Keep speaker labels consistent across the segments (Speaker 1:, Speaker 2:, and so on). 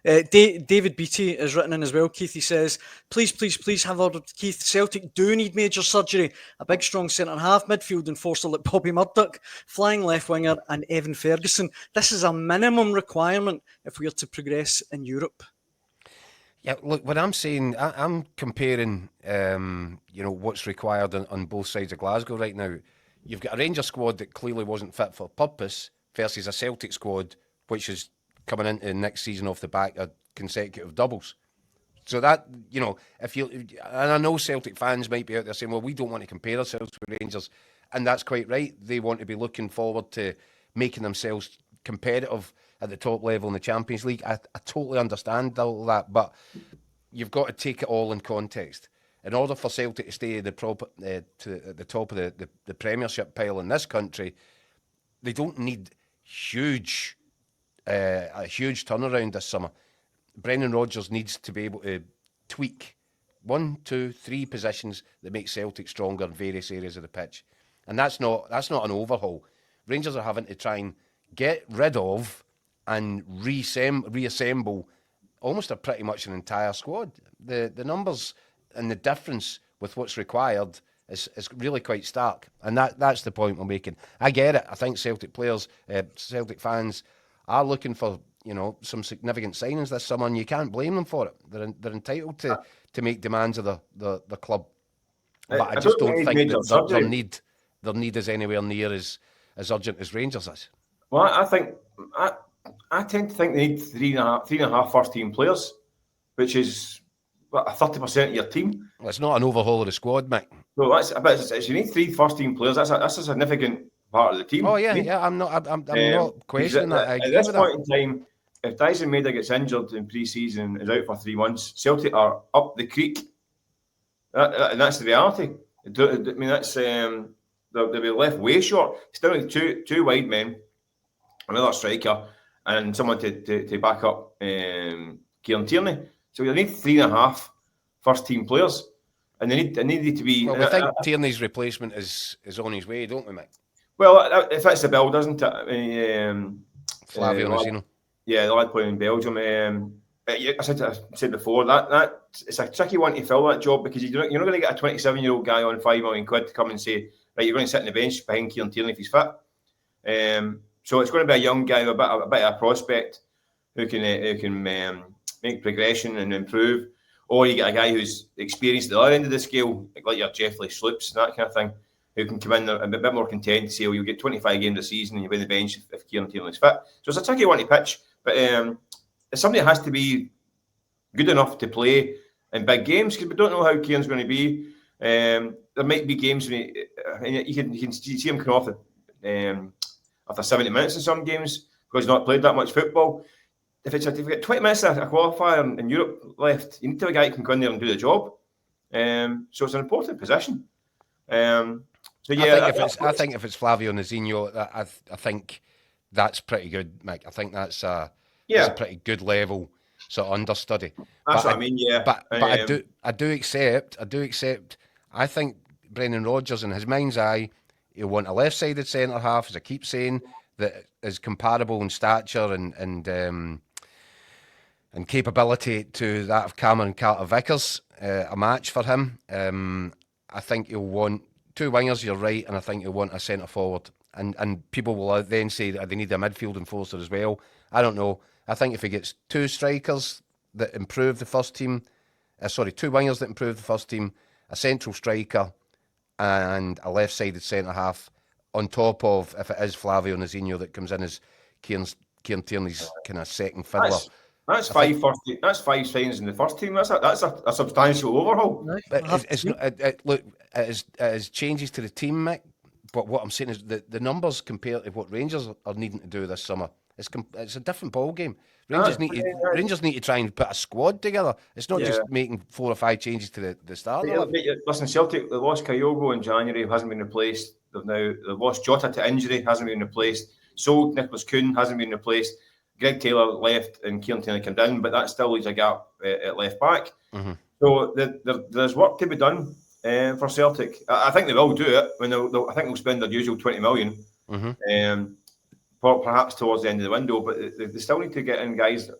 Speaker 1: David Beattie is written in as well, Keith. He says, please have ordered, Keith. Celtic do need major surgery. A big, strong centre-half, midfield enforcer like Bobby Murdoch, flying left winger and Evan Ferguson. This is a minimum requirement if we are to progress in Europe.
Speaker 2: Yeah, look, what I'm saying, I'm comparing, what's required on both sides of Glasgow right now. You've got a Rangers squad that clearly wasn't fit for purpose versus a Celtic squad which is coming into next season off the back of consecutive doubles. So that, and I know Celtic fans might be out there saying, well, we don't want to compare ourselves with Rangers. And that's quite right. They want to be looking forward to making themselves competitive at the top level in the Champions League. I totally understand all that, but you've got to take it all in context. In order for Celtic to stay at the top of the Premiership pile in this country, they don't need a huge turnaround this summer. Brendan Rodgers needs to be able to tweak 1, 2, 3 positions that make Celtic stronger in various areas of the pitch, and that's not an overhaul. Rangers are having to try and get rid of and reassemble almost pretty much an entire squad. The numbers and the difference with what's required is really quite stark, and that's the point we're making. I get it. I think Celtic players, Celtic fans, are looking for some significant signings this summer, and you can't blame them for it. They're entitled to make demands of the club, but I just don't think that their need is anywhere near as urgent as Rangers is.
Speaker 3: Well, I tend to think they need three and a half first team players, which is 30% of your team.
Speaker 2: Well, it's not an overhaul of the squad, Mick.
Speaker 3: No, you need 3 first team players. That's a significant part of the team.
Speaker 2: Oh yeah. I'm not questioning that.
Speaker 3: At this point in time, if Dyson Maeda gets injured in pre-season and is out for 3 months, Celtic are up the creek. And that's the reality. I mean, that's they'll be left way short. Still need two wide men, another striker, and someone to back up Kieran Tierney. So you need 3.5 first team players, and they need to be.
Speaker 2: Well, we think Tierney's replacement is on his way, don't we, Mick?
Speaker 3: Well, it fits the bill, doesn't it?
Speaker 2: Flavio Nozino.
Speaker 3: Yeah, the lad playing in Belgium. I said before that it's a tricky one to fill that job, because you're not going to get a 27-year-old guy on £5 million to come and say, right, you're going to sit on the bench behind Kieran Tierney if he's fit. So it's going to be a young guy, a bit of a prospect who can make progression and improve. Or you get a guy who's experienced at the other end of the scale, like your Jeff Lee Sloops, that kind of thing, who can come in a bit more content to say, well, you'll get 25 games a season and you'll be on the bench if Kieran Tierney's fit. So it's a tricky one to pitch, but somebody has to be good enough to play in big games, because we don't know how Kieran's going to be. There might be games when you can see him come off after 70 minutes in some games because he's not played that much football. If you get 20 minutes of a qualifier in Europe left, you need to have a guy who can go in there and do the job. So it's an important position. So yeah,
Speaker 2: I think if it's Flavio Nozino, I think that's pretty good, Mick. I think that's a pretty good level sort of understudy.
Speaker 3: That's what I mean. Yeah,
Speaker 2: but I do accept. I think Brendan Rodgers, in his mind's eye, he'll want a left-sided centre half, as I keep saying, that is comparable in stature and capability to that of Cameron Carter-Vickers. A match for him. I think he'll want 2 wingers, you're right, and I think he'll want a centre forward. And people will then say that they need a midfield enforcer as well. I don't know. I think if he gets 2 strikers that improve the first team, 2 wingers that improve the first team, a central striker, and a left-sided centre half, on top of, if it is Flavio Nozino that comes in as Kieran Tierney's kind of second fiddler.
Speaker 3: That's 5 signings in the first team. That's a substantial overhaul.
Speaker 2: But it is changes to the team, Mick. But what I'm saying is the numbers compared to what Rangers are needing to do this summer, it's a different ball game. Rangers need to try and put a squad together. It's not just making 4 or 5 changes to the start.
Speaker 3: Listen, Celtic, they lost Kyogo in January, hasn't been replaced. They've lost Jota to injury, hasn't been replaced. Sold Nicholas Kuhn, hasn't been replaced. Greg Taylor left and Kieran Tierney came down, but that still leaves a gap at left back. Mm-hmm. So there's work to be done for Celtic. I think they will do it. I think they'll spend their usual 20 million, perhaps towards the end of the window, but they still need to get in guys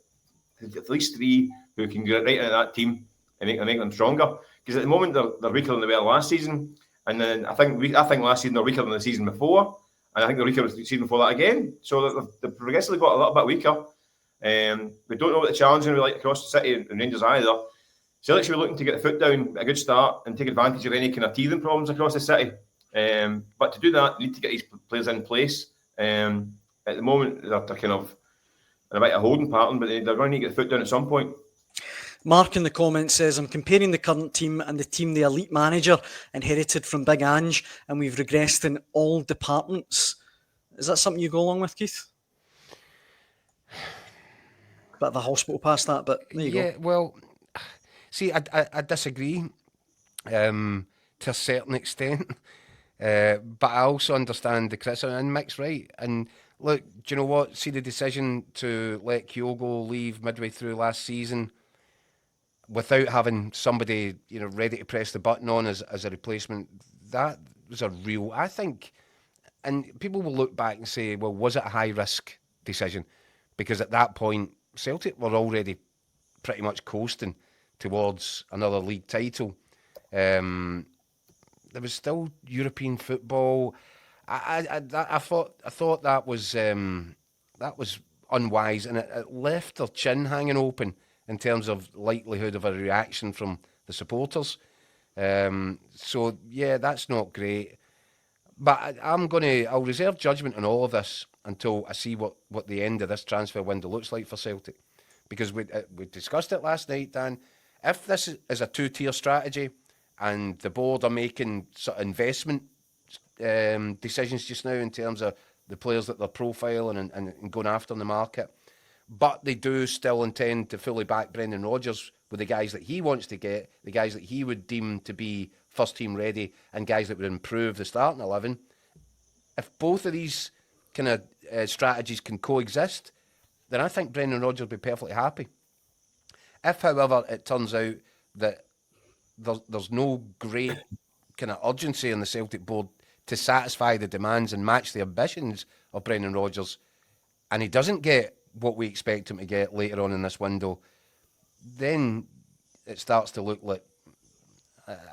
Speaker 3: at least 3 who can get right into that team and make them stronger. Because at the moment they're weaker than they were last season, and then I think last season they're weaker than the season before, and I think they're weaker than the season before that again. So they've progressively got a little bit weaker. We don't know what the challenge is going to be like across the city and Rangers either. Celtic should be looking to get the foot down, a good start, and take advantage of any kind of teething problems across the city. But to do that, you need to get these players in place. At the moment, they're kind of in a bit of a holding pattern, but they're going to need to get the foot down at some point.
Speaker 1: Mark in the comments says, I'm comparing the current team and the team the elite manager inherited from Big Ange, and we've regressed in all departments. Is that something you go along with, Keith? Bit of a hospital past that, but there you go.
Speaker 2: Yeah, well, see, I disagree to a certain extent, but I also understand the criticism, and Mick's right. And look, do you know what? See, the decision to let Kyogo leave midway through last season without having somebody, ready to press the button on as a replacement, that was a real, I think, and people will look back and say, well, was it a high-risk decision? Because at that point, Celtic were already pretty much coasting towards another league title. There was still European football. I thought that was unwise, and it left their chin hanging open in terms of likelihood of a reaction from the supporters. So yeah, that's not great. But I'll reserve judgment on all of this until I see what the end of this transfer window looks like for Celtic. Because we discussed it last night, Dan. If this is a two-tier strategy and the board are making sort of investment decisions just now in terms of the players that they're profiling and going after in the market, but they do still intend to fully back Brendan Rodgers with the guys that he wants to get, the guys that he would deem to be first team ready, and guys that would improve the starting 11. If both of these kind of strategies can coexist, then I think Brendan Rodgers will be perfectly happy. If, however, it turns out that there's no great kind of urgency on the Celtic board to satisfy the demands and match the ambitions of Brendan Rodgers, and he doesn't get what we expect him to get later on in this window, then it starts to look like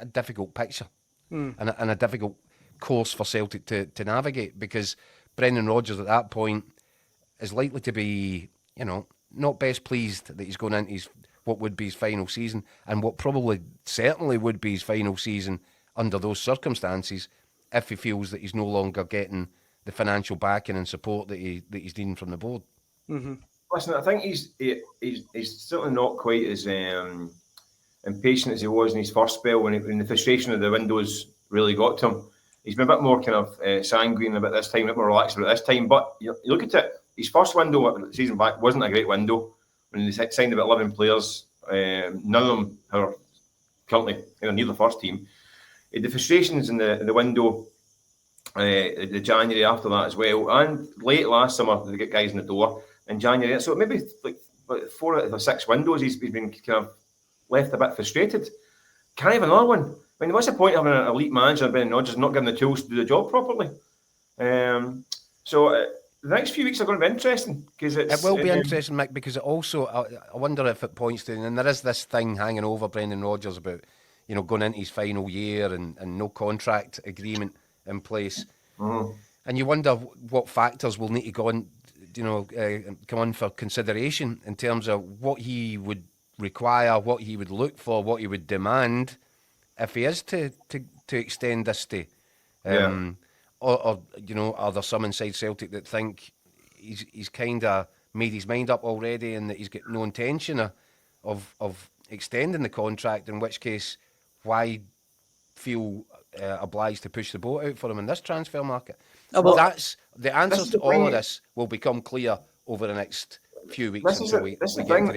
Speaker 2: a difficult picture and a difficult course for Celtic to navigate, because Brendan Rodgers at that point is likely to be, not best pleased that he's going into what would be his final season, and what probably certainly would be his final season under those circumstances, if he feels that he's no longer getting the financial backing and support that he's needing from the board.
Speaker 3: Mm-hmm. Listen, I think he's certainly not quite as impatient as he was in his first spell when the frustration of the windows really got to him. He's been a bit more kind of sanguine about this time, a bit more relaxed about this time. But you look at it, his first window the season back wasn't a great window. When they signed about 11 players, none of them are currently near the first team. The frustrations in the window, the January after that as well, and late last summer to get guys in the door in January. So maybe like 4 out of the 6 windows he's been kind of left a bit frustrated. Can't have another one. I mean, what's the point of having an elite manager, Brendan Rodgers, not giving the tools to do the job properly? So the next few weeks are going to be interesting, because it will
Speaker 2: be interesting, Mick, because it also, I wonder if it points to, and there is this thing hanging over Brendan Rodgers about, going into his final year and no contract agreement in place, and you wonder what factors will need to go on, come on for consideration in terms of what he would require, what he would look for, what he would demand if he is to extend this stay. Or are there some inside Celtic that think he's kind of made his mind up already and that he's got no intention of extending the contract, in which case why feel obliged to push the boat out for him in this transfer market? That's the answers to all of this will become clear over the next few weeks until we get to